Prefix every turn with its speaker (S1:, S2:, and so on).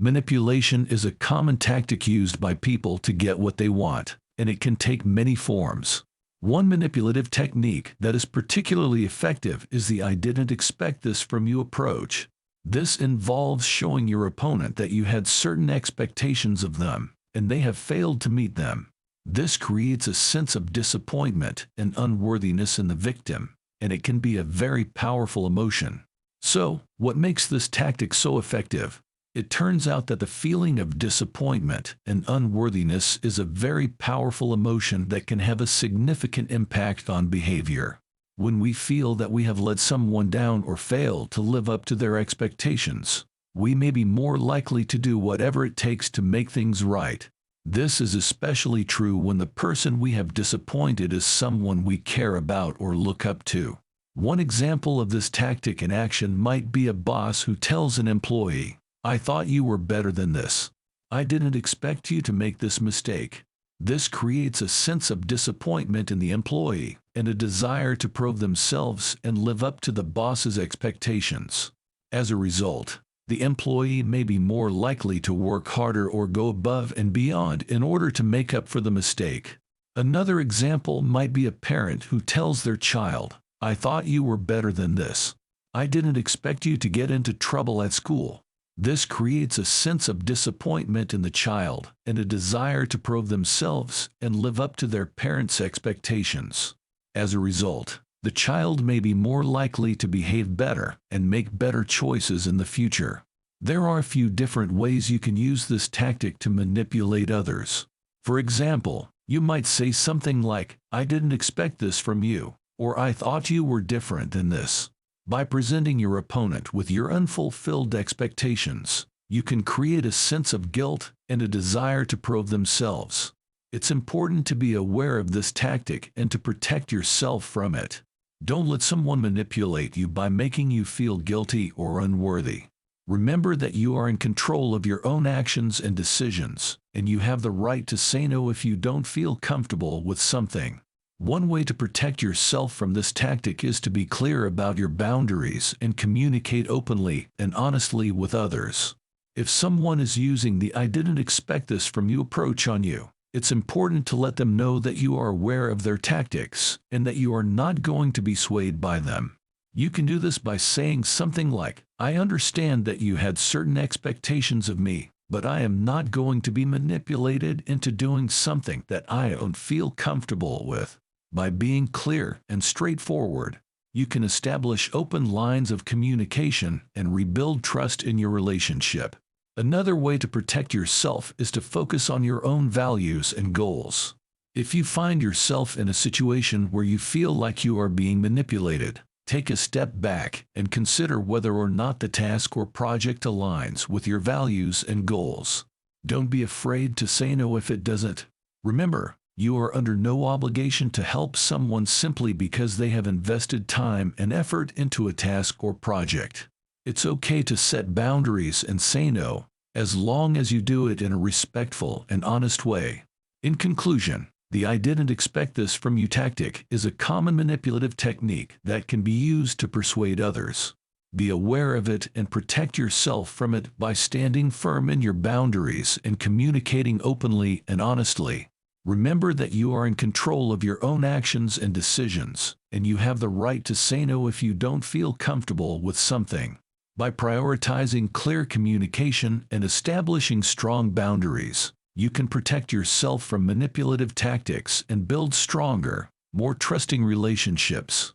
S1: Manipulation is a common tactic used by people to get what they want, and it can take many forms. One manipulative technique that is particularly effective is the "I didn't expect this from you" approach. This involves showing your opponent that you had certain expectations of them, and they have failed to meet them. This creates a sense of disappointment and unworthiness in the victim, and it can be a very powerful emotion. So, what makes this tactic so effective? It turns out that the feeling of disappointment and unworthiness is a very powerful emotion that can have a significant impact on behavior. When we feel that we have let someone down or failed to live up to their expectations, we may be more likely to do whatever it takes to make things right. This is especially true when the person we have disappointed is someone we care about or look up to. One example of this tactic in action might be a boss who tells an employee, "I thought you were better than this. I didn't expect you to make this mistake." This creates a sense of disappointment in the employee and a desire to prove themselves and live up to the boss's expectations. As a result, the employee may be more likely to work harder or go above and beyond in order to make up for the mistake. Another example might be a parent who tells their child, "I thought you were better than this. I didn't expect you to get into trouble at school." This creates a sense of disappointment in the child and a desire to prove themselves and live up to their parents' expectations. As a result, the child may be more likely to behave better and make better choices in the future. There are a few different ways you can use this tactic to manipulate others. For example, you might say something like, "I didn't expect this from you," or "I thought you were different than this." By presenting your opponent with your unfulfilled expectations, you can create a sense of guilt and a desire to prove themselves. It's important to be aware of this tactic and to protect yourself from it. Don't let someone manipulate you by making you feel guilty or unworthy. Remember that you are in control of your own actions and decisions, and you have the right to say no if you don't feel comfortable with something. One way to protect yourself from this tactic is to be clear about your boundaries and communicate openly and honestly with others. If someone is using the "I didn't expect this from you" approach on you, it's important to let them know that you are aware of their tactics and that you are not going to be swayed by them. You can do this by saying something like, "I understand that you had certain expectations of me, but I am not going to be manipulated into doing something that I don't feel comfortable with." By being clear and straightforward, you can establish open lines of communication and rebuild trust in your relationship. Another way to protect yourself is to focus on your own values and goals. If you find yourself in a situation where you feel like you are being manipulated, take a step back and consider whether or not the task or project aligns with your values and goals. Don't be afraid to say no if it doesn't. Remember, you are under no obligation to help someone simply because they have invested time and effort into a task or project. It's okay to set boundaries and say no, as long as you do it in a respectful and honest way. In conclusion, the "I didn't expect this from you" tactic is a common manipulative technique that can be used to persuade others. Be aware of it and protect yourself from it by standing firm in your boundaries and communicating openly and honestly. Remember that you are in control of your own actions and decisions, and you have the right to say no if you don't feel comfortable with something. By prioritizing clear communication and establishing strong boundaries, you can protect yourself from manipulative tactics and build stronger, more trusting relationships.